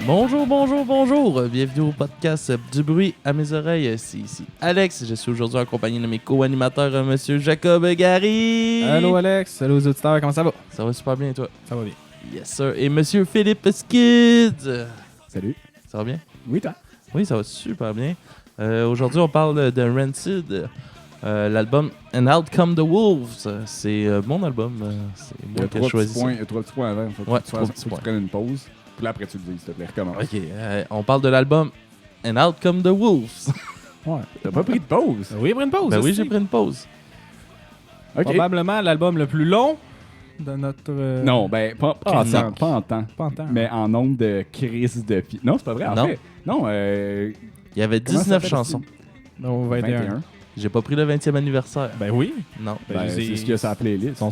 Bonjour, bonjour, bonjour. Bienvenue au podcast Du bruit à mes oreilles. C'est ici Alex. Je suis aujourd'hui accompagné de mes co-animateurs, Monsieur Jacob Gary. Allô Alex, salut aux auditeurs, comment ça va? Ça va super bien, toi? Ça va bien. Yes, sir. Et Monsieur Philippe Skid. Salut. Ça va bien? Oui, toi? Oui, ça va super bien. Aujourd'hui, on parle de Rancid. L'album And Out Come the Wolves. C'est mon album. C'est Il y moi a qui ai trois choisi petits ça. points, il y a 3 petits points avant. Faut Ouais, que tu 3 fasses- petits faut que points. tu prennes une pause. Puis là, après, tu le dis, s'il te plaît. Recommence. Ok, on parle de l'album And Out Come the Wolves. Ouais. T'as pas pris de pause? Oui, pris une pause. Ben oui, aussi. j'ai pris une pause. OK. Probablement l'album le plus long de notre... Non, ben, pas en temps. Pas en temps. Pas en temps. Mais en nombre de crises de filles. Non, c'est pas vrai. En Non. fait, non, Il y avait comment ça 19 s'appelle, chansons. Non, 21. 21. J'ai pas pris le 20e anniversaire. Ben oui. Non. Ben, c'est ce qu'il y a sur la playlist. Sont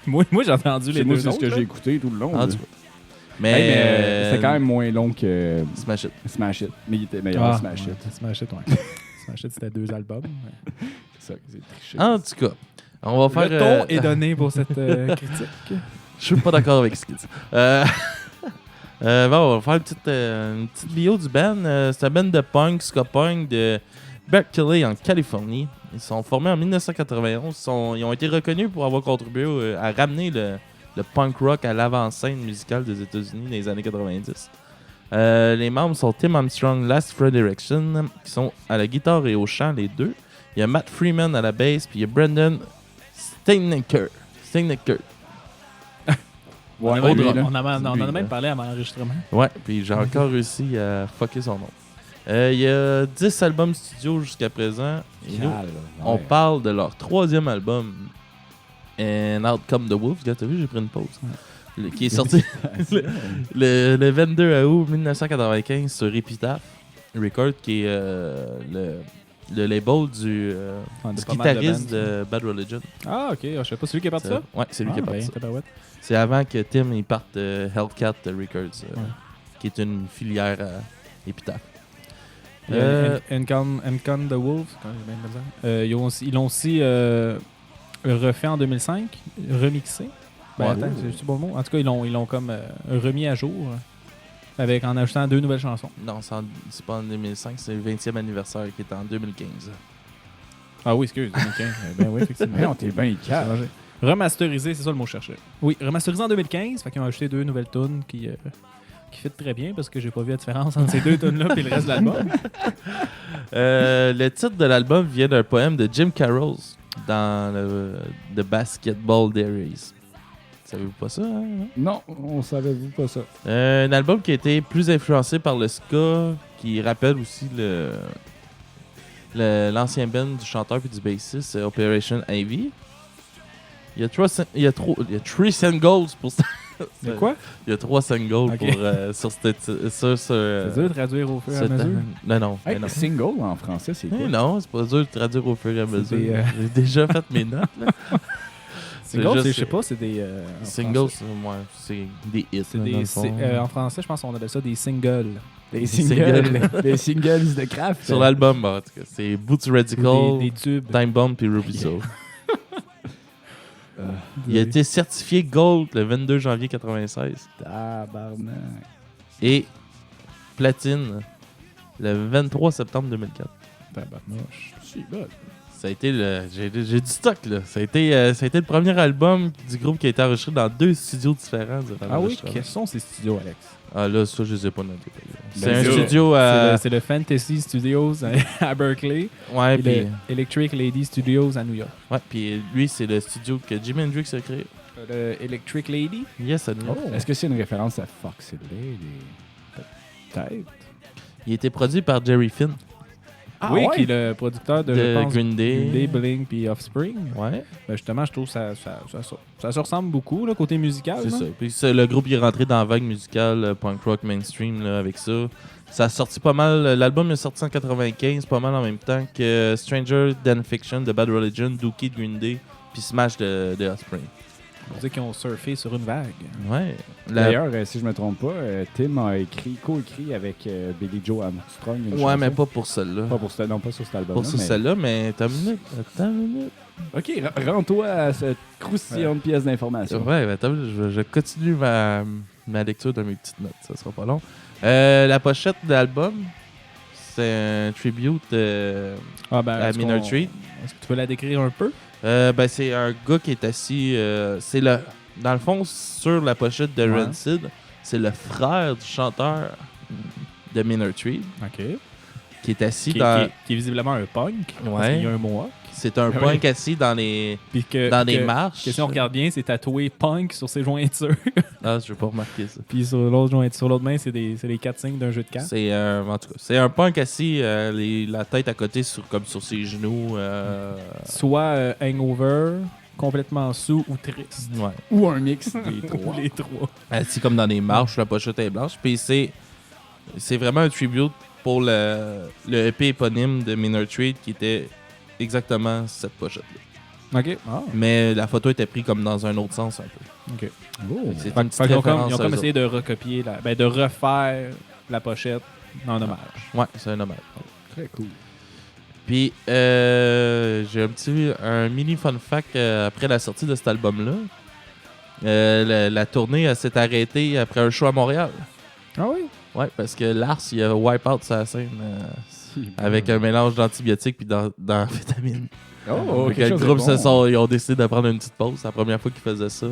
moi, j'ai entendu les Moi, deux c'est ce que autres, j'ai là. écouté tout le long. Ah, là. du coup. Hey, mais c'est quand même moins long que Smash It. Smash It. Mais il était meilleur Ah, Smash It. ouais, Smash It, ouais. Smash It, c'était 2 albums. C'est ça, c'est triché. En tout cas, on va faire. Le ton est donné pour cette critique. Je suis pas d'accord avec ce qu'il dit. Bon, on va faire une petite bio du band. C'est un band de punk, ska punk de Berkeley en Californie. Ils sont formés en 1991. Ils ont été reconnus pour avoir contribué à ramener le punk rock à l'avant-scène musicale des États-Unis dans les années 90. Les membres sont Tim Armstrong, Last Frederickson, qui sont à la guitare et au chant, les deux. Il y a Matt Freeman à la bass, puis il y a Brendan Steinecker. Ouais, on lui, dra- là. On en a Lui, même là. parlé avant l'enregistrement. Ouais, puis j'ai encore réussi à fucker son nom. Il y a 10 albums studio jusqu'à présent. Et nous, on parle de leur 3e album, And Out Come the Wolves. Regarde, t'as vu, j'ai pris une pause. Qui est sorti le 22 août 1995 sur Epitaph Records, qui est le label du guitariste de Bad Religion. Ah, ok. Je sais pas, c'est lui qui est parti ça? Ouais, c'est lui qui est parti ça. Tabarouette. C'est avant que Tim il parte Hellcat Records, qui est une filière à Epitaph. Encon the Wolves, quand j'ai bien de la misère. Ils l'ont aussi refait en 2005, remixé. Ben, Ouais. attends, c'est bon le mot. En tout cas, ils l'ont comme remis à jour en ajoutant 2 nouvelles chansons. Non, c'est pas en 2005, c'est le 20e anniversaire qui est en 2015. Ah oui, excuse, 2015. Ben oui, effectivement. Mais on t'est bien calme. Remasterisé, c'est ça le mot que je cherchais. Oui, remasterisé en 2015, fait qu'ils ont ajouté 2 nouvelles tunes qui fit très bien parce que j'ai pas vu la différence entre ces 2 tunes-là et le reste de l'album. Le titre de l'album vient d'un poème de Jim Carroll dans The Basketball Diaries. Savez-vous pas ça? Hein? Non, on savait-vous pas ça. Un album qui a été plus influencé par le ska, qui rappelle aussi l'ancien band du chanteur et du bassiste, Operation Ivy. Il y a 3 singles pour ça. C'est quoi? Il y a 3 singles Ok. sur cette. C'est dur de traduire au fur et à cette- mesure. Non. Hey, mais non. single en français, c'est quoi? Non, c'est pas dur de traduire au fur et à C'est mesure. des, J'ai déjà fait mes notes. Là. Singles, juste- je sais pas, c'est des... en Singles, français. c'est des hits. C'est là, dans des, le fond. en français, je pense qu'on appelle ça des singles. Des singles. Des singles de craft. Sur l'album, bah, en tout cas, c'est Boots Radical, Des tubes. Time Bomb puis Ruby Soul. Il a été certifié Gold le 22 janvier 96 Tabarnak. et Platine le 23 septembre 2004. Tabarnouche. C'est bon. Ça a été j'ai du stock là. Ça a été le premier album du groupe qui a été enregistré dans 2 studios différents. durant Ah oui, l'enregistrement. quels sont ces studios, Alex? Ah là, ça, je les ai pas notés. C'est Ben, un ça, studio à. C'est le Fantasy Studios à Berkeley Ouais, et puis. le Electric Lady Studios à New York. Ouais, puis lui, c'est le studio que Jimi Hendrix a créé. Le Electric Lady? Yes, à New York. Est-ce que c'est une référence à Fox Lady? Peut-être. Il a été produit par Jerry Finn Ah oui, ouais? qui est le producteur de, je de pense, Green Day. Green Day, Blink puis Offspring. Ouais, Ben justement, je trouve que ça se ressemble beaucoup, là, côté musical. c'est là. ça. Puis le groupe il est rentré dans la vague musicale punk rock mainstream là, avec ça. Ça a sorti pas mal. L'album est sorti en 95, pas mal en même temps que Stranger Than Fiction de Bad Religion, Dookie de Green Day, puis Smash de Offspring. On dit qu'ils ont surfé sur une vague. Ouais. D'ailleurs, si je me trompe pas, Tim a coécrit avec Billy Joe Armstrong. une Ouais, chanson. mais pas pour celle-là. Pas pour non, pas sur cet album. Pour celle-là, mais attends une minute. Ok, rends-toi à cette croustillante pièce d'information. Ouais, ben, attends, je continue ma lecture de mes petites notes, ça sera pas long. La pochette de l'album, c'est un tribute Ah, ben, à est-ce Minor qu'on- Threat. Est-ce que tu peux la décrire un peu? Ben, c'est un gars qui est assis. Dans le fond, sur la pochette de Ouais. Rancid, c'est le frère du chanteur de Minor Threat OK. qui est assis Qui, dans. qui est visiblement un punk. Parce Ouais. qu'il y a un mohawk. C'est un Ah punk oui. assis dans les Puis que, dans puis des que- marches. que si on regarde bien, c'est tatoué punk sur ses jointures. Ah, je vais pas remarquer ça. Puis sur l'autre main, c'est les 4 signes d'un jeu de cartes. C'est en tout cas, c'est un punk assis, la tête à côté comme sur ses genoux. Soit hangover, complètement sous ou triste. Ouais. Ou un mix des Ou trois. les trois. Assis comme dans des marches, la pochette est blanche. Puis c'est vraiment un tribute pour le EP éponyme de Minor Threat qui était exactement cette pochette-là. OK. Ah. Mais la photo était prise comme dans un autre sens un peu. OK. Oh. C'est Fait- une petite fait qu'ils ont référence ils ont à comme eux essayé de recopier, de refaire la pochette en hommage. autres. Ouais, c'est un hommage. Très cool. Puis j'ai un mini fun fact après la sortie de cet album-là. La tournée elle s'est arrêtée après un show à Montréal. Ah oui? Ouais, parce que Lars, il a wipe out sa scène avec un mélange d'antibiotiques puis d'amphétamines. Oh, Fait que le groupe ils ont décidé de prendre une petite pause. C'est la première fois qu'ils faisaient ça.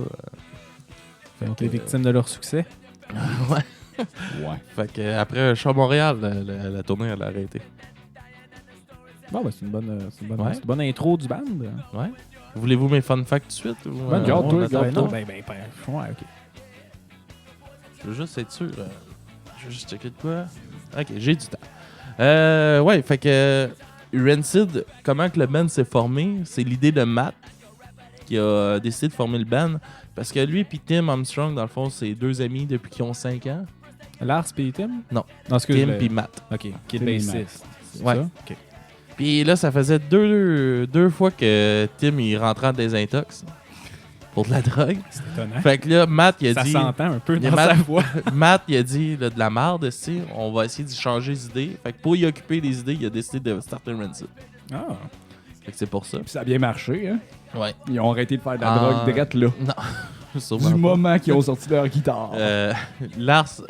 Fait que les victimes de leur succès. Ouais. Ouais. Fait que après un show à Montréal, la tournée elle a arrêté. Bon, ben, c'est une Ouais. bonne intro du band. Ouais. Voulez-vous mes fun facts tout de suite? Ou, Ouais, garde-toi, on attend garde-toi. le temps? Ouais, OK. Je veux juste être sûr. Je veux juste checker de quoi. Ok, j'ai du temps. Ouais, fait que Rancid, comment que le band s'est formé, c'est l'idée de Matt qui a décidé de former le band. Parce que lui et Tim Armstrong, dans le fond, c'est deux amis depuis qu'ils ont 5 ans. Lars puis Tim? Non. Non, excuse Tim puis Matt. OK. Qui est Tim et bassiste. C'est Ouais. ça? OK. Puis là, ça faisait deux fois que Tim il rentrait en désintox pour de la drogue. C'est étonnant. Fait que là, Matt, il a Ça dit... s'entend un peu Il y a dans sa Matt- voix. Matt, il a dit là, de la merde, on va essayer d'y changer les idées. Fait que pour y occuper les idées, il a décidé de starter Rancid. Ah. Fait que c'est pour ça. Puis ça a bien marché, hein? Ouais. Ils ont arrêté de faire de la Ah. drogue direct là. Non. Sûrement Du pas. moment qu'ils ont sorti leur guitare. Lars,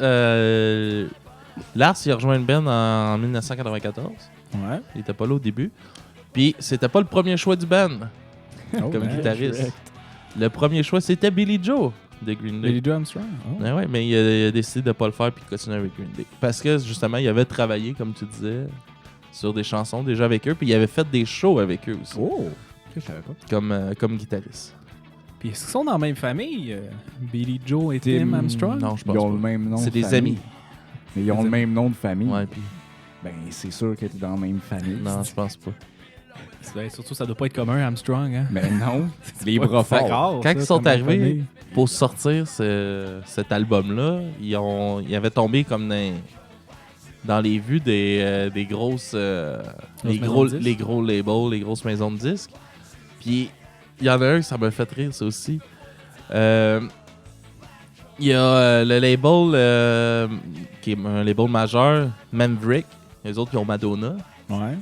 il a rejoint le band en 1994. Ouais. Il était pas là au début. Puis c'était pas le premier choix du band Oh, comme man, guitariste. correct. Le premier choix, c'était Billy Joe de Green Day. Billy Joe Armstrong. Oh. Ouais, mais il a décidé de pas le faire puis de continuer avec Green Day. Parce que justement, il avait travaillé, comme tu disais, sur des chansons déjà avec eux. Puis il avait fait des shows avec eux aussi, Oh! Je savais pas. comme guitariste. Puis est-ce qu'ils sont dans la même famille? Billy Joe et Tim Armstrong? Non, je pense Ils ont pas. le même nom C'est de des famille. amis. Mais ils ont Des le même nom de famille. Ouais, puis Ben, c'est sûr que t'es dans la même famille. non, je pense pas. Ben, surtout, ça doit pas être commun, Armstrong. Hein? Mais non, les pas- bras c'est forts. rare, Quand ça, ils sont comme arrivés, famille. pour sortir cet album-là, ils avaient tombé comme dans les vues des grosses les maisons gros de disques. les gros labels, les grosses maisons de disques. Puis il y en a un, ça m'a fait rire ça aussi. Il y a le label qui est un label majeur, Maverick. Les autres, ils ont Madonna. Ouais.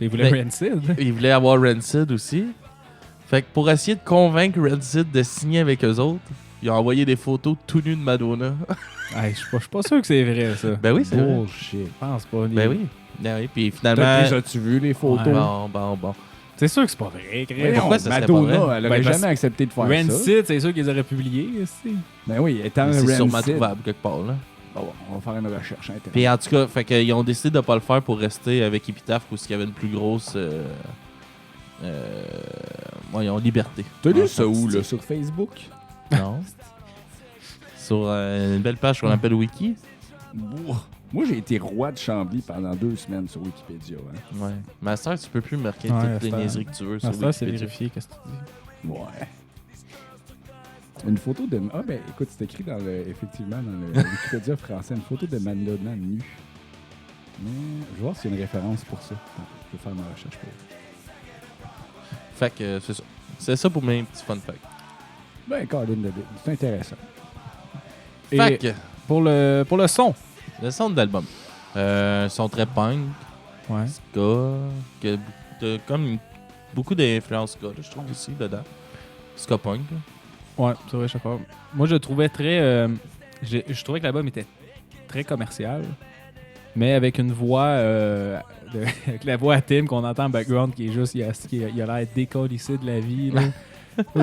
Ils voulaient Mais- Rancid. Ils voulaient avoir Rancid aussi. Fait que pour essayer de convaincre Rancid de signer avec eux autres, ils ont envoyé des photos tout nues de Madonna. Hey, je suis pas sûr que c'est vrai, ça. Ben oui, c'est vrai. Bullshit. Je pense pas. Ben oui. Ben oui. Puis T'as finalement. déjà-tu vu les photos? Bon. C'est sûr que c'est pas vrai. Chris. Voyons, pourquoi ça serait Madonna, pas vrai? elle aurait Ben, parce- jamais accepté de faire ça. Rancid, c'est sûr qu'ils auraient publié. Aussi. Ben oui, étant C'est sûrement Rancid. trouvable quelque part, là. Bon, on va faire une recherche internet. Puis en tout cas, fait qu'ils ont décidé de pas le faire pour rester avec Epitaph où il y avait une plus grosse. Voyons, liberté. T'as lu Ouais, ça où, artistique. là? Sur Facebook? Non. Sur une belle page qu'on appelle Wiki. Moi, j'ai été roi de Chambly pendant 2 semaines sur Wikipédia. Hein. Ouais. Ma soeur, tu peux plus marquer Ouais, toutes les c'est niaiseries que tu veux sur Ça, c'est Wikipédia. vérifié. Qu'est-ce que tu dis? Ouais. Une photo de... Ah ben, écoute, c'est écrit effectivement dans le Wikipédia français, une photo de Madonna nue. Mais je vais voir s'il y a une référence pour ça. Attends, je vais faire ma recherche pour Fait que c'est ça. C'est ça pour mes petits fun facts. Ben, Colin de Bill, c'est intéressant. Fait Et que, pour le son. le son de l'album. Son très punk, Ouais. ska, que comme beaucoup d'influences ska, là, je trouve aussi dedans. Ska punk. là. Ouais, c'est vrai, je sais pas. Moi, je le trouvais très je trouvais que l'album était très commercial, mais avec une voix, avec la voix à Tim qu'on entend en background qui est juste, il a l'air décollissé de la vie. Là.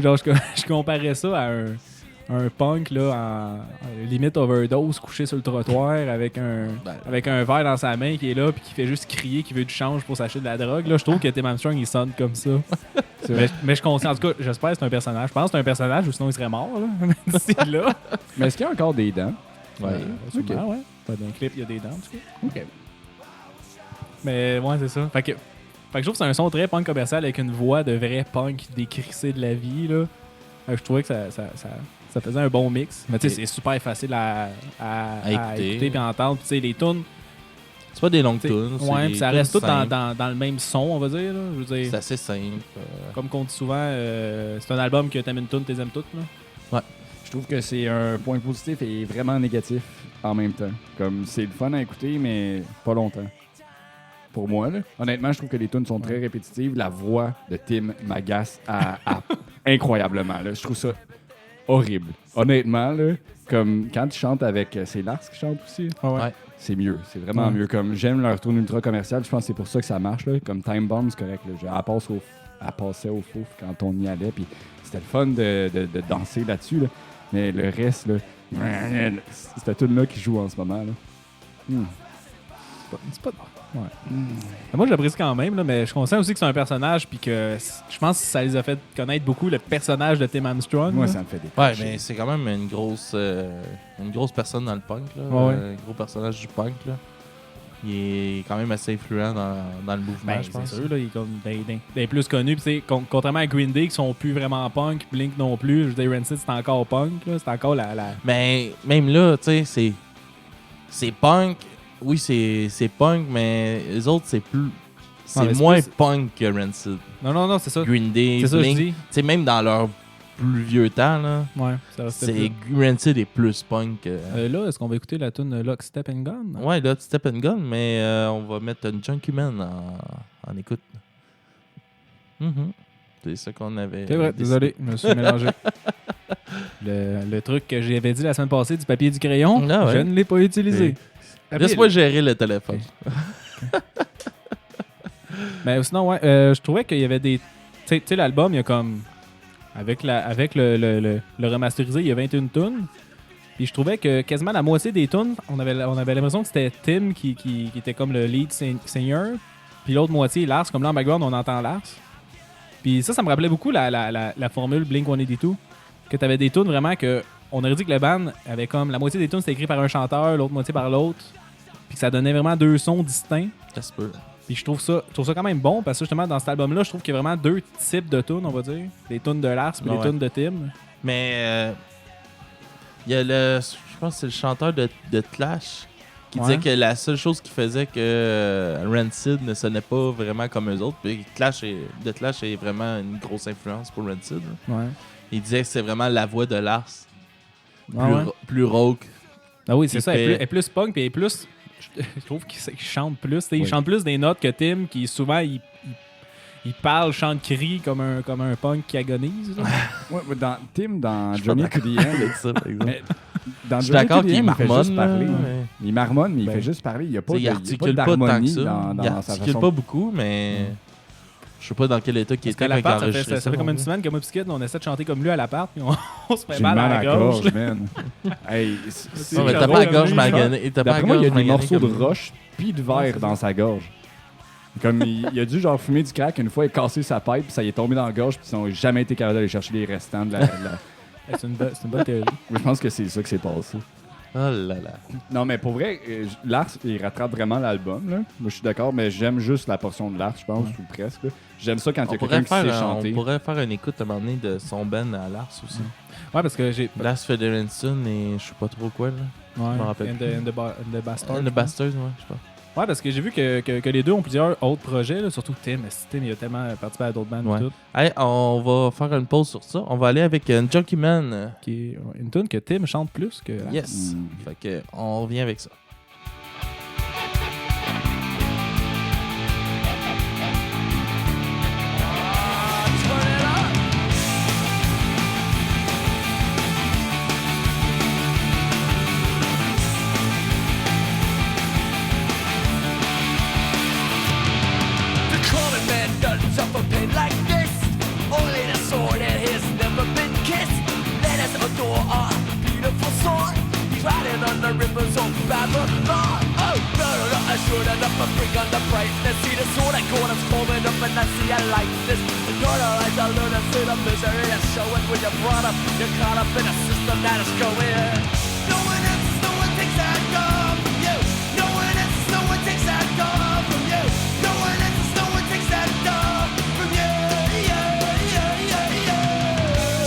Genre, je comparais ça à un punk là, en limite overdose, couché sur le trottoir avec un verre dans sa main qui est là puis qui fait juste crier qu'il veut du change pour s'acheter de la drogue. Là, je trouve que Tim Armstrong, il sonne comme ça. mais je suis conscient. En tout cas, j'espère que c'est un personnage. Je pense que c'est un personnage ou sinon il serait mort. Là. C'est là. Mais est-ce qu'il y a encore des dents? Ouais, sûrement, ouais. Dans un clip, il y a des dents, en tout cas. OK. Mais ouais, c'est ça. Fait que je trouve que c'est un son très punk commercial avec une voix de vrai punk décrissé de la vie, là. Je trouvais que ça faisait un bon mix. Mais tu sais, c'est super facile à écouter et entendre. Tu sais, les tunes... C'est pas des longues tunes. Ouais, puis ça reste tout dans le même son, on va dire. Là. Je veux dire, c'est assez simple. Comme qu'on dit souvent, c'est un album que t'aimes une tune, t'aimes toutes. Là. Ouais. Je trouve que c'est un point positif et vraiment négatif en même temps. Comme c'est le fun à écouter, mais pas longtemps. Pour moi, là. Honnêtement, je trouve que les tunes sont très répétitives. La voix de Tim m'agace incroyablement. Là. Je trouve ça horrible. Honnêtement, là, comme quand tu chantes avec... C'est Lars qui chante aussi? Ah ouais. C'est mieux. C'est vraiment mieux. Comme j'aime leur tune ultra commerciale. Je pense que c'est pour ça que ça marche. Là. Comme Time Bomb, c'est correct. Là. Elle passait au fouf quand on y allait. Puis c'était le fun de danser là-dessus. Là. Mais le reste, là, c'est cette tune-là qui joue en ce moment. Là. C'est pas... Ouais. Moi, j'apprécie quand même, là, mais je suis conscient aussi que c'est un personnage puis que je pense que ça les a fait connaître beaucoup le personnage de Tim Armstrong. Moi, là. ça me fait des Ouais, mais c'est quand même une grosse personne dans le punk. Là. Ouais. Un gros personnage du punk. Là. Il est quand même assez influent dans le mouvement, Ben, je pense. c'est sûr, là, il est comme des plus connus. Puis, contrairement à Green Day qui sont plus vraiment punk, Blink non plus, je veux dire, Rancid c'est encore punk. Là, c'est encore la... Mais même là, tu sais, c'est punk. Oui, c'est punk, mais les autres, c'est plus. C'est moins punk que Rancid. Non, c'est ça. Green Day, C'est ça, je Blink. dis. Tu sais, même dans leur plus vieux temps, là, Ouais, ça restait Rancid est plus punk. là, est-ce qu'on va écouter la tune Lock, Step and Gun? Ouais, là, Step and Gun, mais on va mettre un Junkie Man en écoute. C'est ça qu'on avait. C'est vrai, décidé. désolé, je me suis mélangé. Le truc que j'avais dit la semaine passée du papier et du crayon, Ah ouais. je ne l'ai pas utilisé. Laisse-moi gérer le téléphone. Mais sinon, ouais, je trouvais qu'il y avait des... Tu sais, l'album, il y a comme... Avec le remasterisé, il y a 21 tunes. Puis je trouvais que quasiment la moitié des tunes, on avait l'impression que c'était Tim qui était comme le lead singer. Puis l'autre moitié, Lars. Comme là, en background, on entend Lars. Puis ça me rappelait beaucoup la formule Blink-182. Que t'avais des tunes vraiment que... On aurait dit que le band avait comme... La moitié des tunes, c'était écrit par un chanteur, l'autre moitié par l'autre. Puis que ça donnait vraiment deux sons distincts. Ça se peut. Puis je trouve ça quand même bon parce que justement dans cet album-là, je trouve qu'il y a vraiment deux types de tunes, on va dire. Les tunes de Lars et les tunes de Tim. Mais il y a je pense que c'est le chanteur de Clash qui Ouais. disait que la seule chose qui faisait que Rancid ne sonnait pas vraiment comme eux autres, puis Clash est vraiment une grosse influence pour Rancid. Là. Ouais. Il disait que c'est vraiment la voix de Lars, Ah, ouais. plus rauque. Ah oui, c'est Il ça. fait- Elle est plus punk puis elle est plus... Je trouve qu'il chante plus. Il chante plus des notes que Tim qui souvent il parle, chante, crie comme un punk qui agonise. Là. Ouais, dans Je suis Journey pas to the End, avec ça, par exemple. mais dans Je suis Journey d'accord to the qu'il End, il fait marmonne, juste là, parler. mais- Il marmonne, mais il Ben, fait juste parler. Il n'y a pas T'sais, il articule pas tant que d'harmonie ça. dans Il sa articule façon. pas beaucoup, mais je sais pas dans quel état qu'il Parce était qu'à quand il l'appart, enregistrait ça fait comme une non semaine que moi et Skid, on essaie de chanter comme lui à l'appart puis on se fait J'ai mal à la gorge. man. Hey, plus. c'est Non, mais C'est t'as drôle, pas la comme gorge lui, maganée. T'as pas la D'après moi, il y a gorge des maganée morceaux de comme- roche puis de verre dans sa gorge. Comme il a dû genre fumer du crack une fois et casser sa pipe, puis ça y est tombé dans la gorge, puis ils n'ont jamais été capables d'aller chercher les restants de la. C'est une bonne théorie. Je pense que c'est ça qui s'est passé. Oh là là. Non, mais pour vrai, Lars, il rattrape vraiment l'album. Là. Moi, je suis d'accord, mais j'aime juste la portion de Lars, je pense, ou presque. Là. J'aime ça quand il y a quelqu'un qui sait chanter. On pourrait faire une écoute à un moment donné de son band à Lars aussi. Ouais, parce que j'ai... Lars Federenson et je sais pas trop quoi là. Ouais, m'en rappelle plus. And the Bastard. The Bastards, ouais, je sais pas. Ouais, parce que j'ai vu que les deux ont plusieurs autres projets, là, surtout Tim. Tim, il a tellement participé à d'autres bands Ouais. et tout. Hey, on va faire une pause sur ça. On va aller avec Junkie Man. Qui est une tune que Tim chante plus que... Yes. Fait que on revient avec ça. Let's a beautiful song. Riding on the rivers of Babylon. Oh, no, I should end up and bring on the brightness. See the sword I got is forming up and I see a likeness. The daughter eyes, I learn to see the misery that's showing when you're brought up. You're caught up in a system that is going. No one else, no one takes that gun from you. No one else, no one takes that gun from you. No one else, no one takes that gun from you.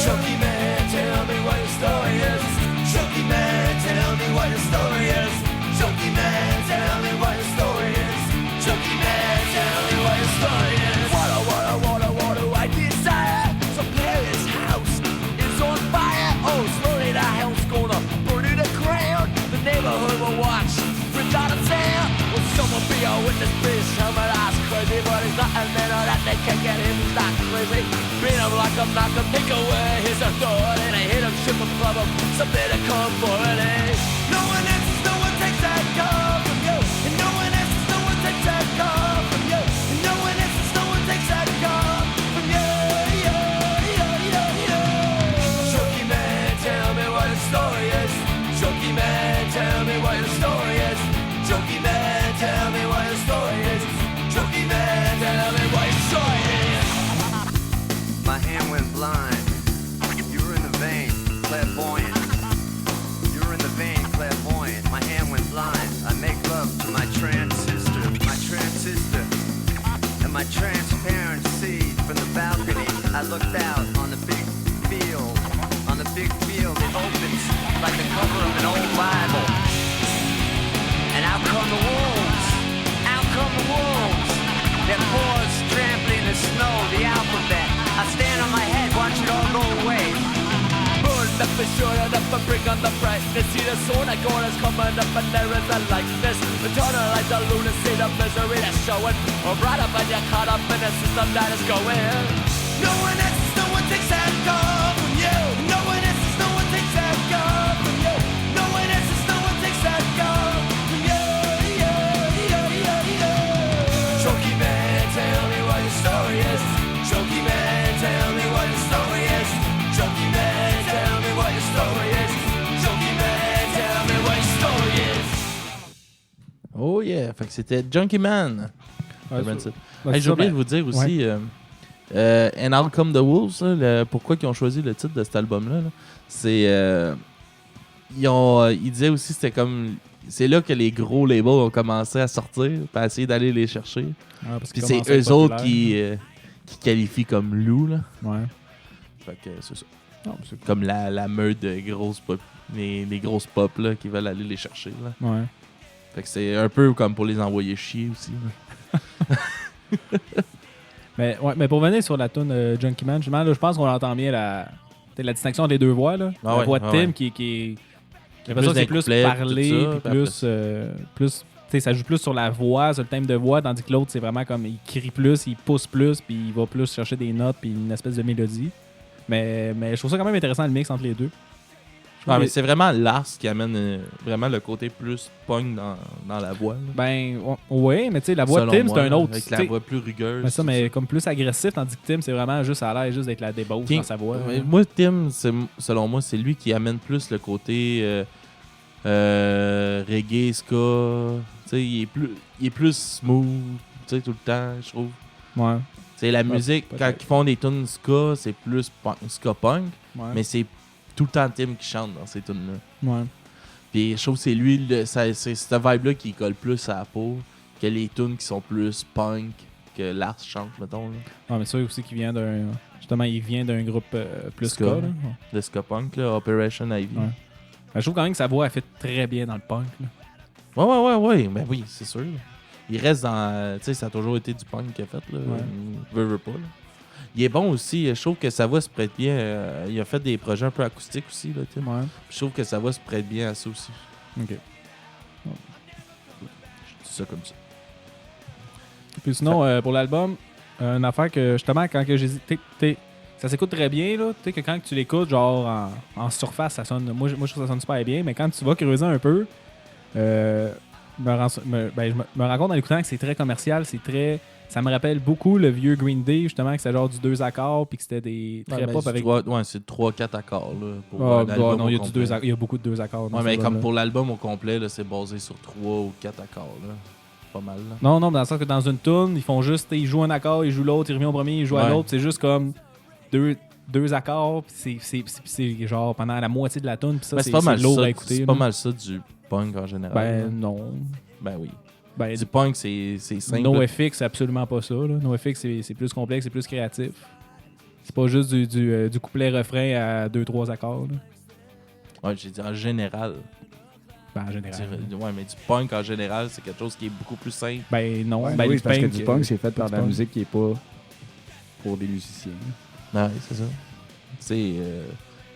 Chunky man, tell me what your story is. Chunky man, tell me what your story is. Chunky man, tell me what your story is. Chunky man, tell me what your story is. What do I desire? So Paris house is on fire. Oh, slowly the house gonna burn to the ground. The neighborhood will watch without a sound. Will someone be a witness, please? Someone that's crazy, but he's not a man that they can't get him. He's not crazy. Beat him like I'm not gonna take away his authority. They hit him, ship him, club him, something to come for it. No one answers, no one takes that gun from you. And no one answers, no one takes that gun from you. And no one answers, no one takes that gun from you. Chunky man, tell me what your story is. Chunky man, tell me what your story is. Chunky man, tell me what your story is. Chunky man, tell me what your story is. My hand went blind. You were in the vein, clairvoyant. You were in the vein, clairvoyant. My hand went blind. I make love to my trans sister, and my transparent seed from the balcony. I looked out on the big field. On the big field, it opens like the cover of an old Bible. And out come the wolves. Out come the wolves. Their paws trampling the snow, the alphabet. I stand on my head, watch it all go away. Burn up and short enough and bring on the brightness. See the sword I got is coming up and there is a likeness. The tunnel like the lunacy, the misery that's showing. I'm right up and you're caught up in a system that is going. No one answers, no one takes that gun from you. No one answers, no one takes that gun from you. No one answers, no one takes that gun from you. Chunky man, tell me what your story is. Chunky man, tell me what your story is. Chunky man, tell me what your story is. Chunky man, tell me what your story is. Oh yeah, fait que c'était Junkie Man. Ouais, Hey, c'est j'ai ça, oublié ben, de vous dire aussi, And Out Come the Wolves, là, pourquoi ils ont choisi le titre de cet album-là, là, c'est... ils disaient aussi c'était comme... C'est là que les gros labels ont commencé à sortir, pour essayer d'aller les chercher. ouais, parce Puis qu'ils c'est commencent à être eux autres populaires. qui qualifient comme loup, là. Ouais. Fait que c'est ça. Non, c'est Comme la meute de grosses pop, les grosses pop là, qui veulent aller les chercher, là. Ouais. Fait que c'est un peu comme pour les envoyer chier aussi, là. Mais pour venir sur la tune Junkie Man, justement, là, je pense qu'on entend bien la distinction entre les deux voix. Là. Ah la ouais, voix de ah Tim ouais. qui est Qui j'ai l'impression que c'est plus couplets, parlé, tout ça, puis puis plus tu sais, ça joue plus sur la voix, sur le thème de voix, tandis que l'autre, c'est vraiment comme il crie plus, il pousse plus, puis il va plus chercher des notes, puis une espèce de mélodie. Mais je trouve ça quand même intéressant le mix entre les deux. Ah, mais c'est vraiment Lars qui amène vraiment le côté plus punk dans la voix, là. Ben, ouais, mais tu sais, la voix Selon de Tim, moi, c'est un autre. avec tu la sais. voix plus rugueuse. Mais ça, mais comme plus agressif, tandis que Tim, c'est vraiment juste à l'aise juste d'être la débauche King- dans sa voix. Mais moi, Tim, selon moi, c'est lui qui amène plus le côté reggae, ska. Tu sais, il est plus smooth, tu sais, tout le temps, je trouve. Ouais. Tu sais, la musique, peut-être. quand ils font des tunes ska, c'est plus ska punk, Ouais. mais c'est tout le temps Tim qui chante dans ces tunes-là. Ouais. Puis je trouve que c'est lui, c'est cette vibe-là qui colle plus à la peau que les tunes qui sont plus punk que Lars chante, mettons, là. Ouais, mais ça aussi qui vient d'un. Justement, il vient d'un groupe plus Ska. ska. Là. Ouais. De ska punk, là, Operation Ivy. Ouais. Mais je trouve quand même que sa voix elle fait très bien dans le punk. Là. Ouais. Ben oui, c'est sûr. Il reste dans. Tu sais, ça a toujours été du punk qu'il a fait, là. Ouais. Veut pas, là. Il est bon aussi. Je trouve que sa voix se prête bien. Il a fait des projets un peu acoustiques aussi, là, Tim. Ouais. Je trouve que sa voix se prête bien à ça aussi. Ok. Je dis ça comme ça. Puis sinon, pour l'album, une affaire que justement, quand que j'ai dit. Ça s'écoute très bien, là. Tu sais, que quand tu l'écoutes, genre en surface, ça sonne. Moi, je trouve que ça sonne super bien, mais quand tu vas creuser un peu, je me rends compte en l'écoutant que c'est très commercial, c'est très Ça me rappelle beaucoup le vieux Green Day, justement, que c'était genre du 2 accords, puis que c'était des très pop avec... c'est 3-4 accords. Là, pour Ah, l'album non, au il y a complet. il y a beaucoup de 2 accords. dans Ouais, cet mais comme album-là. pour l'album au complet, là, c'est basé sur 3 ou 4 accords. Là. Pas mal. Là. Non, dans le sens que dans une tune, ils font juste, ils jouent un accord, ils jouent l'autre, ils reviennent au premier, ils jouent à Ouais. l'autre. C'est juste comme deux accords, puis c'est genre pendant la moitié de la tune, puis ça, Mais c'est pas mal lourd ça. à écouter. C'est là. pas mal ça du punk en général. là. Ben non. Ben oui. Ben, Du punk, c'est simple. NoFX, c'est absolument pas ça. Là. NoFX, c'est plus complexe, c'est plus créatif. C'est pas juste du couplet-refrain à 2-3 accords. Là. Ouais, j'ai dit en général. Ben, en général. Ouais, mais du punk en général, c'est quelque chose qui est beaucoup plus simple. Ben non. Ouais, Ben, oui, du c'est parce que punk, du punk, c'est fait pas par du de la punk. musique qui est pas pour des musiciens. Ouais, c'est ça. C'est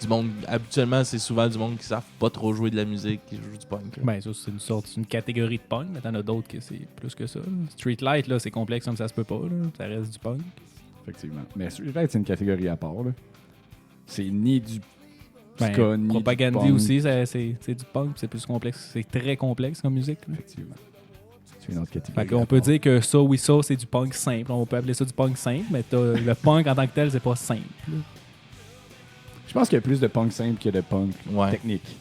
du monde. Habituellement, c'est souvent du monde qui savent pas trop jouer de la musique, qui joue du punk. là. Ben ça, c'est une catégorie de punk, mais t'en as d'autres que c'est plus que ça. Là. Streetlight, là, c'est complexe comme ça se peut pas. Là. Ça reste du punk. Effectivement. Mais Streetlight, c'est une catégorie à part. Là. C'est ni du Ben, ska, ni Propagandhi du punk. aussi, c'est du punk, c'est plus complexe. C'est très complexe comme musique. Là. Effectivement. C'est une autre catégorie. Fait qu'on peut dire que ça, oui, ça, c'est du punk simple. On peut appeler ça du punk simple, mais le punk en tant que tel, c'est pas simple. là. Je pense qu'il y a plus de punk simple que de punk Ouais. technique.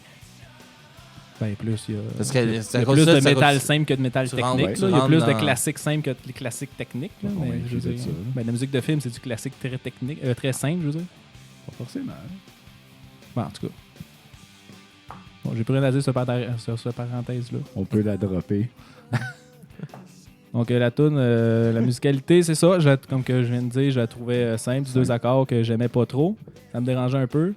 Ben, plus, il y a, Parce que il y a c'est à cause plus ça, de ça métal cause- simple que de métal tu technique. rentres- là. tu Il y a rentres plus de dans- classiques simples que de classiques techniques. Là, Pas mais, convaincu je veux de dire, ça, là. ben, la musique de film, c'est du classique très technique, très simple, je veux dire. Pas forcément. Bon, en tout cas. Bon, j'ai plus rien à dire sur cette parenthèse-là. On peut la dropper. Donc, la tune, la musicalité, c'est ça. Comme que je viens de dire, je la trouvais simple. Du 2 accords que j'aimais pas trop. Ça me dérangeait un peu.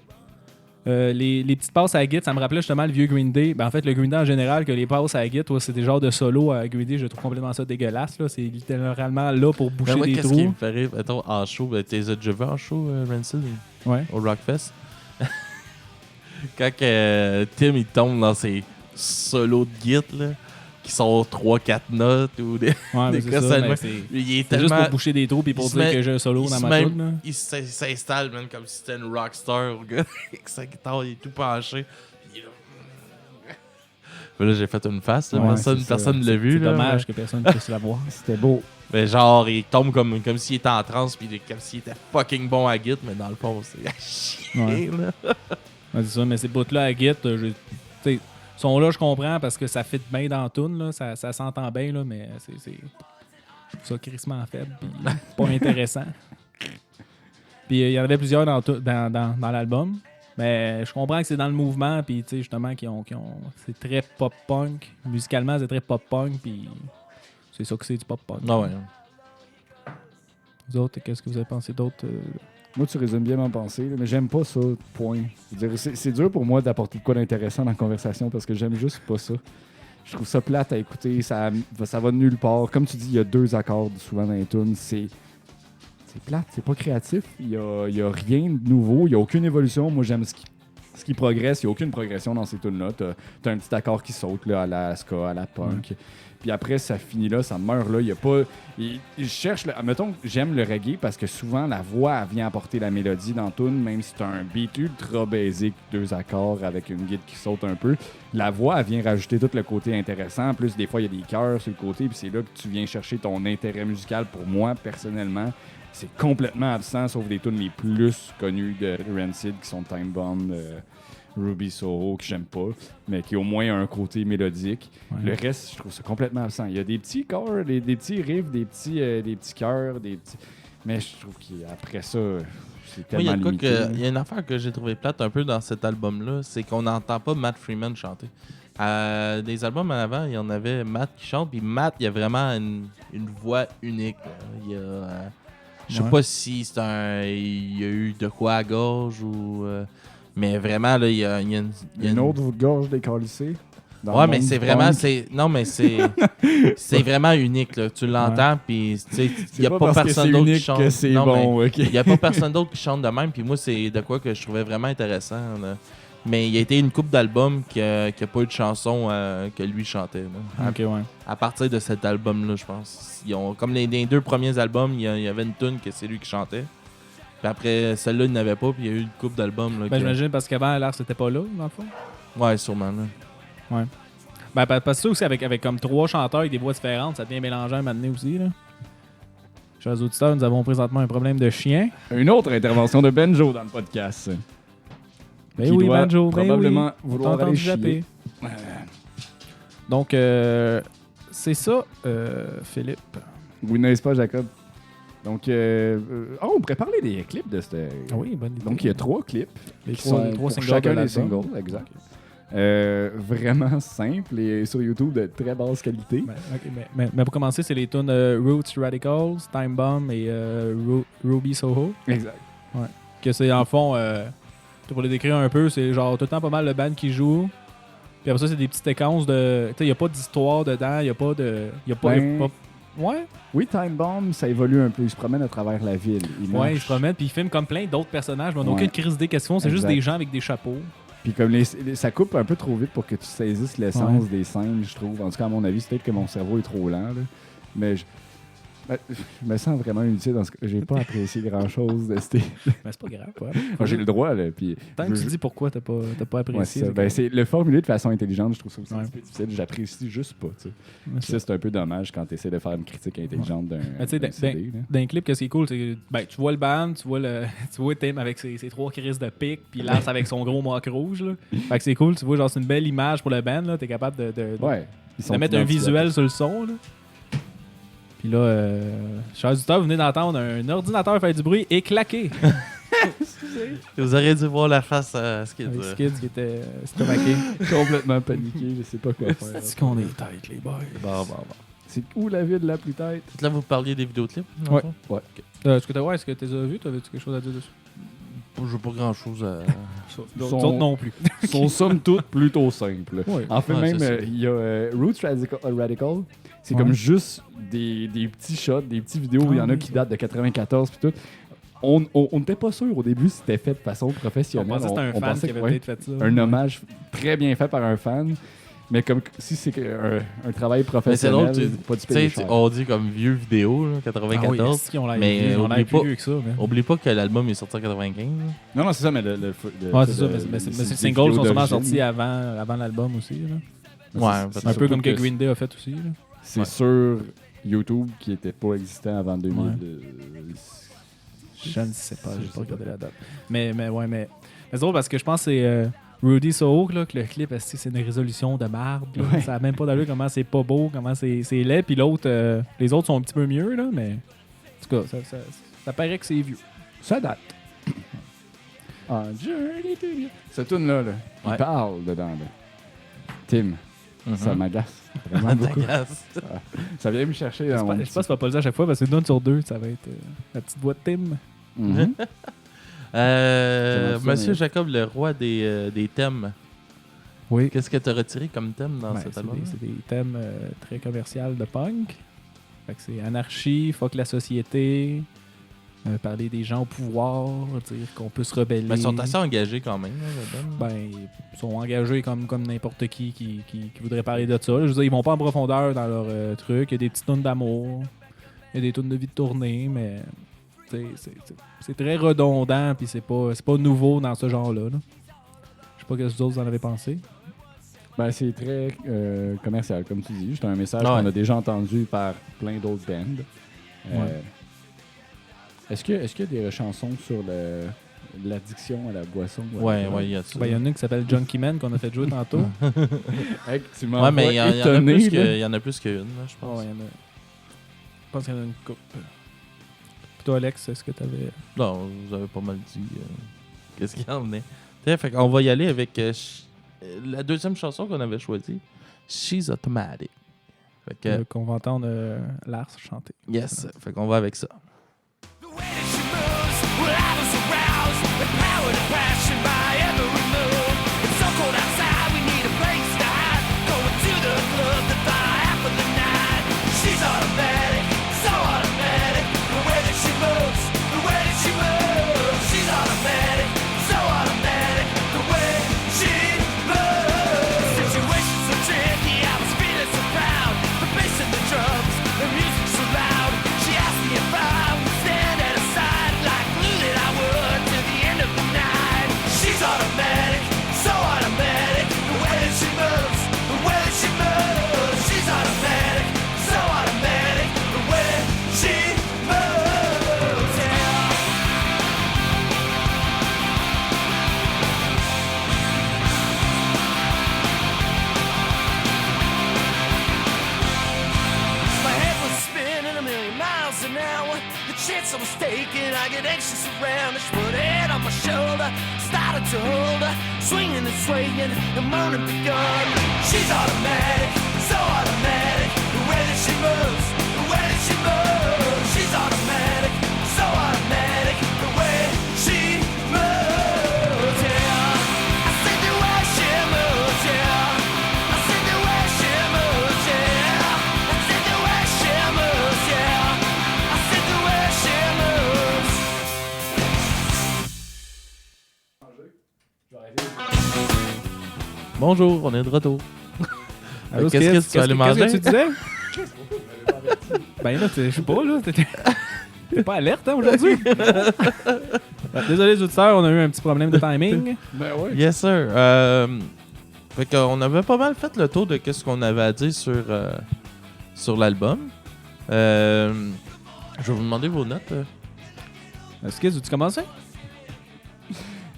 Les petites passes à la guitare, ça me rappelait justement le vieux Green Day. Ben, en fait, le Green Day en général, que les passes à la guitare, c'est des genres de solo à Green Day. Je trouve complètement ça dégueulasse. Là. C'est littéralement là pour boucher Ben, moi, des qu'est-ce qui me trous. fait rire? Mettons, en show, tu les as déjà vus en show, Rancid, Ouais. au Rockfest? Quand Tim, il tombe dans ses solos de guitare, là, qui sont 3-4 notes ou des... Ouais, mais Des c'est cas, ça. ça, mais moi, c'est il est c'est juste tellement... pour boucher des trous puis pour il se dire met- que j'ai un solo il dans se ma met- tune. là. Il s'installe, man, comme si c'était une rockstar, le gars, avec sa guitare, il est tout penché. Puis il est là. Mais là, j'ai fait une face, là, Ouais, personne c'est ça. ne l'a vu. C'est là, dommage que personne ne puisse la voir. C'était beau. mais genre, il tombe comme s'il était en transe, puis comme s'il était fucking bon à guitare, mais dans le fond, c'est à chier, Ouais. là. Ouais, c'est ça, mais ces bouts-là à Git, sont là, je comprends, parce que ça fit bien dans la toune, là, ça s'entend bien, là, mais c'est je trouve ça crissement faible, puis pas intéressant. Puis il y en avait plusieurs dans l'album, mais je comprends que c'est dans le mouvement, puis tu sais, justement, c'est très pop-punk. Musicalement, c'est très pop-punk, puis c'est ça que c'est du pop-punk. Ah ouais. Vous autres, qu'est-ce que vous avez pensé d'autres? Moi, tu résumes bien ma pensée, là, mais j'aime pas ça, point. Je veux dire, c'est dur pour moi d'apporter de quoi d'intéressant dans la conversation parce que j'aime juste pas ça. Je trouve ça plate à écouter, ça va de nulle part. Comme tu dis, il y a 2 accords souvent dans les tunes. C'est plate, c'est pas créatif. Il y a rien de nouveau, il y a aucune évolution. Moi, j'aime ce qui progresse. Il n'y a aucune progression dans ces tunes-là. T'as un petit accord qui saute là, à la ska, à la punk. Puis après, ça finit là, ça meurt là. Il y a pas. Je cherche. Mettons que j'aime le reggae parce que souvent, la voix elle vient apporter la mélodie dans la tune, même si c'est un beat ultra basic, 2 accords avec une guide qui saute un peu. La voix, elle vient rajouter tout le côté intéressant. En plus, des fois, il y a des chœurs sur le côté, puis c'est là que tu viens chercher ton intérêt musical. Pour moi, personnellement, c'est complètement absent, sauf des tunes les plus connues de Rancid qui sont Time Bomb, Ruby Soho, que j'aime pas, mais qui au moins a un côté mélodique. Ouais. Le reste, je trouve ça complètement absent. Il y a des petits chœurs, des petits riffs, des petits chœurs, des petits... Mais je trouve qu'après ça, c'est Moi, il y tellement a de quoi limité. il y a une affaire que j'ai trouvé plate un peu dans cet album-là, c'est qu'on n'entend pas Matt Freeman chanter. Des albums avant, il y en avait Matt qui chante, puis Matt, il y a vraiment une voix unique. Là. Il y a, je sais Ouais. pas si c'est il y a eu de quoi à gorge ou... mais vraiment, là, il y a Une autre gorge décalissée. dans Ouais, le mais monde c'est du vraiment... punk. Non, mais c'est vraiment unique. Là. Tu l'entends, puis tu sais, il C'est n'y a pas parce que personne c'est d'autre qui unique chante. que c'est Non, mais bon, ok. il n'y a pas personne d'autre qui chante de même. Puis moi, c'est de quoi que je trouvais vraiment intéressant. Là. Mais il y a été une couple d'albums qui n'a pas eu de chanson que lui chantait. Là. Ok, ouais. À partir de cet album-là, je pense. Comme les 2 premiers albums, il y avait une tune que c'est lui qui chantait. Puis après, celle-là, il n'avait pas. Puis il y a eu une couple d'albums. Là, Ben, j'imagine parce qu'avant, Lars c'était pas là, dans le fond. Ouais, sûrement. Là. Ben, parce que ça aussi, avec comme 3 chanteurs avec des voix différentes, ça devient mélangeant à un moment donné aussi. Là. Chers auditeurs, nous avons présentement un problème de chien. Une autre intervention de Benjo dans le podcast. Ben Qui oui, doit Banjo, probablement ben oui. vouloir On t'a aller entendu chier. japper. Donc, c'est ça, Philippe. Oui, n'est-ce pas, Jacob? Donc, on pourrait parler des clips de cette... Ah oui, bonne idée. Donc, il y a 3 clips. les qui trois sont pour singles chacun de des l'album. singles, exact. Vraiment simple et sur YouTube de très basse qualité. Ben, ok, mais pour commencer, c'est les tunes Roots Radicals, Time Bomb et Ruby Soho. Exact. Que c'est en fond, pour les décrire un peu, c'est genre tout le temps pas mal le band qui joue. Puis après ça, c'est des petites séquences de. Tu sais, il n'y a pas d'histoire dedans, il n'y a pas de. Y a pas, Ben, y a pas- Ouais, Oui, Time Bomb, ça évolue un peu. Il se promène à travers la ville. Il ouais, marche. ils se promènent, puis ils filment comme plein d'autres personnages, mais on n'a Ouais. aucune crise d'idée qu'est-ce qu'ils font, c'est juste Exact. des gens avec des chapeaux. Puis comme ça coupe un peu trop vite pour que tu saisisses l'essence des scènes, je trouve. En tout cas, à mon avis, c'est peut-être que mon cerveau est trop lent. Là. Mais je me sens vraiment inutile dans ce cas. J'ai pas apprécié grand-chose de ces... Mais c'est pas grave, quoi. Moi, j'ai le droit, là. Puis Tant que tu dis pourquoi t'as pas Ouais, apprécié. c'est ça. Ben, c'est le formuler de façon intelligente, je trouve ça aussi Ouais. un petit peu difficile. J'apprécie juste pas. Tu sais. Ouais, Puis ça, c'est un peu dommage quand tu essaies de faire une critique intelligente d'un Mais tu sais, d'un CD. là. D'un clip, que c'est cool, c'est ben, tu vois le band, tu vois Tim avec ses 3 crises de pique, puis Lars avec son gros mock rouge. Là. Fait que c'est cool, tu vois, genre, c'est une belle image pour le band, là. T'es capable de Ouais. Ils sont de mettre un identiques. visuel sur le son. Là. Puis là, chers auditeurs, vous venez d'entendre un ordinateur faire du bruit et claquer. Vous auriez dû voir la face à Skid. Avec Skid qui était stomaqué. Complètement paniqué, je sais pas quoi faire. C'est qu'on est tête, les boys. Bon. C'est où la ville la plus tête? Là, vous parliez des vidéoclips? dans le Ouais. fond? Ouais. Est-ce que tu les as vus? T'avais-tu quelque chose à dire dessus? J'ai pas grand-chose à... Les Sont- autres non plus. Sont somme toute plutôt simples. Ouais. En fait, Ouais, même, c'est ça. il y a Roots Radical. C'est Ouais. comme juste des petits shots, des petites vidéos où il y en a oui. qui datent de 94 puis tout. On n'était pas sûr au début si c'était fait de façon On professionnelle. pensait que c'était un fan pensait qui avait que, ouais, peut-être fait ça. un hommage très bien fait par un fan. Mais comme si c'est un travail professionnel, Mais c'est drôle, pas du Tu sais, payé cher. on dit comme vieux vidéo, là, 94. Ah oui, est-ce qu'ils ont l'air mais vieux? Ils ont oublie l'air plus pas- vieux que ça. Mais... Oublie pas que l'album est sorti en 95. là. Non, c'est ça, mais le Ouais, c'est ça. Mais les singles sont sûrement sortis avant l'album aussi. Là. Ouais, c'est Un peu surtout comme que Green Day a fait aussi. Là. C'est Ouais. sur YouTube qui n'était pas existant avant 2000. Je ne sais pas, j'ai pas regardé la date. Mais c'est drôle parce que je pense que c'est Rudy Soho, là, que le clip, c'est une résolution de marde. là. Ouais. Ça n'a même pas d'allure comment c'est pas beau, comment c'est laid. Puis l'autre, les autres sont un petit peu mieux, là, mais en tout cas, ça paraît que c'est vieux. Ça date. Ah, Journey to You. Cette tune-là, il Ouais. parle dedans. Là. Tim, ça Mhm. m'agace vraiment beaucoup. T'agaces. Ça vient me chercher dans mon Je pense que pas le dire à chaque fois parce que une sur 2, ça va être la petite voix de Tim. Mhm. Ça Monsieur mais- Jacob, le roi des thèmes. Oui. Qu'est-ce que tu as retiré comme thème dans Ben, cet c'est album? des thèmes très commerciaux de punk. Fait que c'est anarchie, fuck la société, parler des gens au pouvoir, dire qu'on peut se rebeller. Mais ils sont assez engagés quand même. Là, là-dedans. Ben, ils sont engagés comme n'importe qui voudrait parler de ça. là. Je veux dire, ils vont pas en profondeur dans leur truc. Il y a des petites tunes d'amour, il y a des tunes de vie de tournée, mais tu sais, c'est très redondant puis c'est pas nouveau dans ce genre-là. là. Je sais pas ce que vous autres en avez pensé. Ben, c'est très commercial, comme tu dis. C'est un message Ah ouais. qu'on a déjà entendu par plein d'autres bands. Ouais. Est-ce qu'il y a des chansons sur l'addiction à la boisson? Ouais, il y a ça. Ben, il y en a une qui s'appelle Junkie Man qu'on a fait jouer tantôt. Hey, tu Ouais, m'envoies mais il y en a étonné, plus là. il y en a plus qu'une, là, je Ah pense. ouais, il y en a. Je pense qu'il y en a une coupe. Puis toi, Alex, est-ce que t'avais. Non, vous avez pas mal dit qu'est-ce qu'il y en est. Tiens, fait qu'on va y aller avec la deuxième chanson qu'on avait choisie, She's Automatic. Fait que, qu'on va entendre Lars chanter. yes, fait qu'on va avec ça. The way that she moves, well, I was aroused, empowered and passion by every move. It's so cold outside, we need a place to hide. Going to the club to buy half of the night. She's automatic, so automatic. The way that she moves, the way that she moves. She's automatic, so automatic. The way she moves. Situation's so tricky, I was feeling so proud. The bass and the drums, the music's so loud. She asked me if I shaking, I get anxious around her. She put her head on my shoulder, started to hold her, swinging and swaying, the morning begun. She's automatic, so automatic, the way that she moves, the way that she moves. She's automatic, so automatic, the way she moves, yeah. I said the way she moves, yeah. I said the way she moves, yeah. I said the way she moves, yeah. I said the way she moves. Bonjour, on est de retour. Allô, Qu'est-ce que tu vas aller manger? Qu'est-ce que tu disais? Ben là, je sais pas, là. T'es pas alerte, hein, aujourd'hui? Désolé, les auditeurs, on a eu un petit problème de timing. Ben ouais. Yes, sir. Fait qu'on avait pas mal fait le tour de ce qu'on avait à dire sur l'album. Je vais vous demander vos notes. Est-ce que tu commences?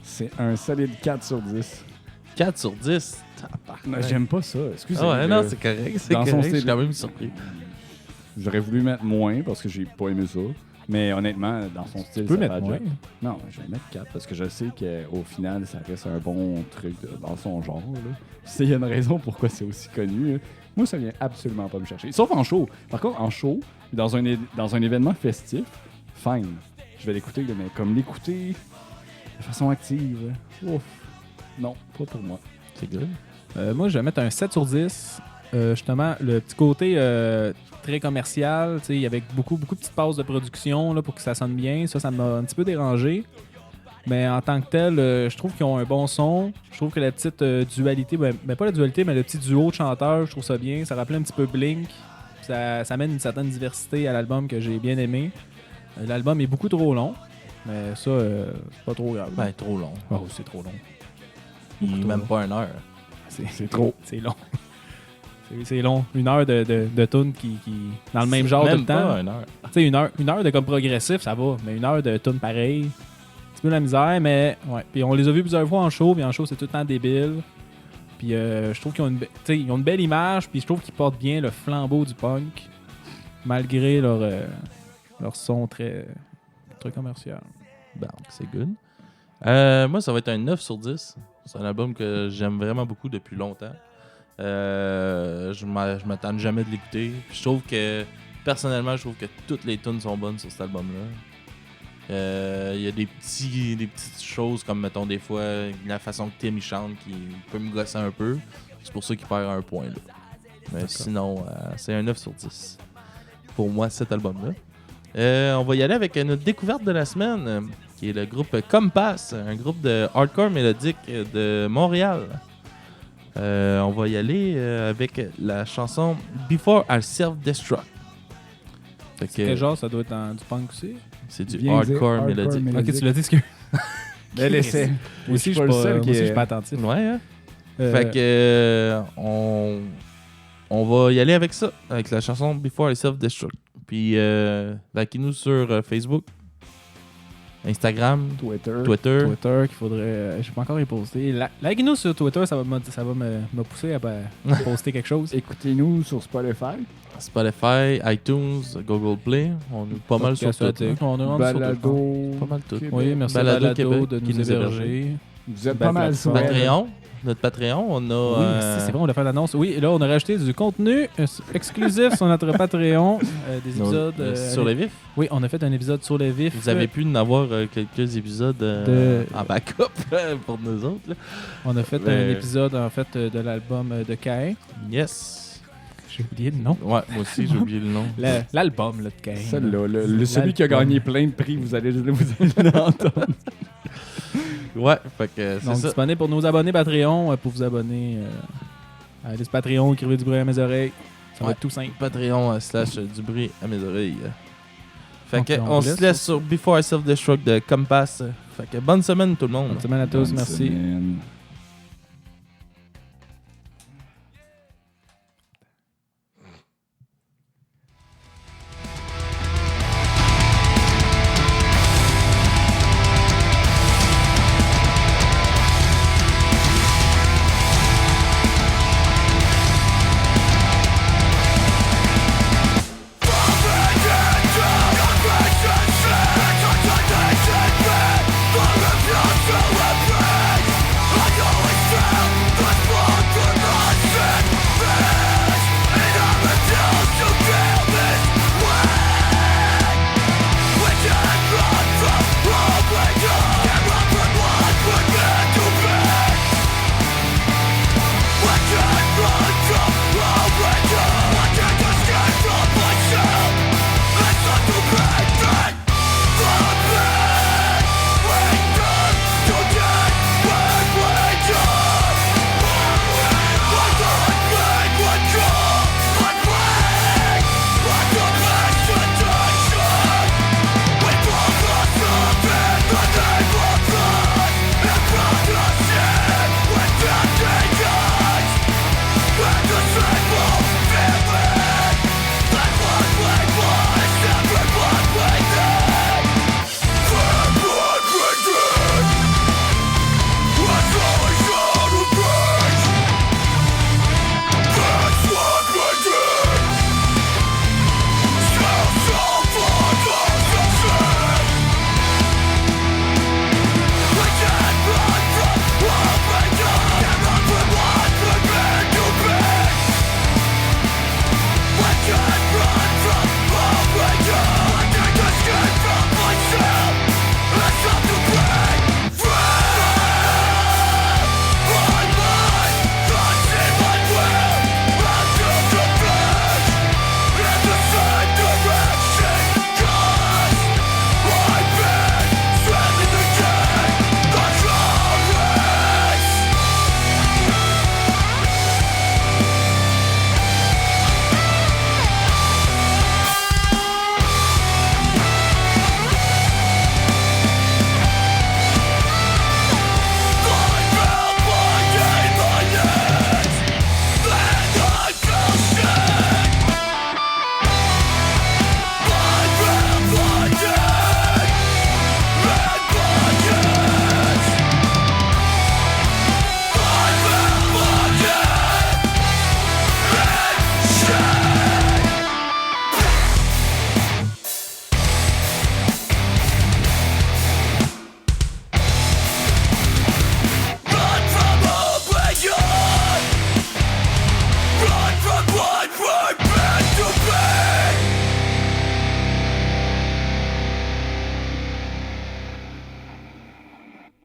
C'est un solide 4 sur 10. 4 sur 10. Non, j'aime pas ça. Excusez-moi. Ah ouais, non, c'est correct. C'est dans son correct. Je suis style. quand même surpris. J'aurais voulu mettre moins parce que j'ai pas aimé ça. Mais honnêtement, dans son style, Tu peux ça mettre va moins. déjà. Non, je vais mettre 4 parce que je sais qu'au final, ça reste un bon truc dans son genre. Là. Il y a une raison pourquoi c'est aussi connu. Là. Moi, ça vient absolument pas me chercher. Sauf en show. Par contre, en show, dans un événement festif, fine. Je vais l'écouter, là, mais comme l'écouter de façon active, ouf. Non, pas pour moi. C'est good. Moi, je vais mettre un 7 sur 10. Justement, le petit côté très commercial, tu sais, avec beaucoup de petites pauses de production là, pour que ça sonne bien. Ça m'a un petit peu dérangé. Mais en tant que tel, je trouve qu'ils ont un bon son. Je trouve que la petite dualité, ben pas la dualité, mais le petit duo de chanteurs, je trouve ça bien. Ça rappelait un petit peu Blink. Ça amène une certaine diversité à l'album que j'ai bien aimé. L'album est beaucoup trop long, mais ça, c'est pas trop grave. Ben, trop long. Oh, c'est trop long. Il même pas 1 heure. C'est trop. C'est long. C'est long. 1 heure de tune qui dans le même genre tout Même le temps. pas 1 heure. Tu sais, une heure de comme progressif, ça va. Mais 1 heure de tune pareil, un petit peu de la misère, mais ouais. Puis on les a vus plusieurs fois en show, puis en show, c'est tout le temps débile. Puis je trouve qu'ils ont ils ont une belle image, puis je trouve qu'ils portent bien le flambeau du punk, malgré leur son très commercial. Bon, c'est good. Moi, ça va être un 9 sur 10. C'est un album que j'aime vraiment beaucoup depuis longtemps. Je m'attends jamais de l'écouter. Je trouve que, personnellement, je trouve que toutes les tunes sont bonnes sur cet album-là. Il y a des petites choses comme, mettons, des fois, la façon que Tim il chante qui peut me gosser un peu. C'est pour ça qu'il perd un point, là. Mais sinon, c'est un 9 sur 10. Pour moi, cet album-là. On va y aller avec notre découverte de la semaine, qui est le groupe Compass, un groupe de hardcore mélodique de Montréal. On va y aller avec la chanson Before I Self-Destruct. Quel genre, ça doit être du punk aussi? C'est du Viens dire hardcore hardcore mélodique. mélodique. Ok, tu l'as dit, ce que... Mais laissez. Moi aussi, je suis pas attentif. Ouais, hein? Fait que on va y aller avec ça, avec la chanson Before I Self-Destruct. Puis likez-nous sur Facebook, Instagram, Twitter. Twitter qu'il faudrait... je peux encore y poster. Like-nous sur Twitter, ça va me pousser à poster quelque chose. Écoutez-nous sur Spotify. Spotify, iTunes, Google Play. On est pas mal sur Podcast tout. hein. On est rendu sur tout. Balado. Pas mal tout. Québec. Oui, merci à Balado Balado Québec de qui nous nous héberger. Vous êtes Belle pas mal sur plateforme. Patreon. Notre Patreon, on a... Oui, c'est vrai, on a fait l'annonce. Oui, et là, on a rajouté du contenu exclusif sur notre Patreon. Des épisodes... sur les vifs. Oui, on a fait un épisode sur les vifs. Vous avez pu en avoir quelques épisodes en backup pour nous autres. Là. On a fait un épisode, en fait, de l'album de Cain. Yes. J'ai oublié le nom. Ouais, moi aussi, j'ai oublié le nom. L'album là, de Cain. Celle-là, celui qui a gagné plein de prix, vous allez l'entendre. Ouais, fait que c'est Donc, ça. disponible pour nos abonnés Patreon. Pour vous abonner à la liste Patreon, écrivez du bruit à mes oreilles. Ça va être tout simple. Patreon / du bruit à mes oreilles. Fait Donc, que on on laisse se laisse sur Before I Self-Destruct de Compass. Fait que bonne semaine tout le monde. Bonne semaine à tous, Bonne merci. semaine.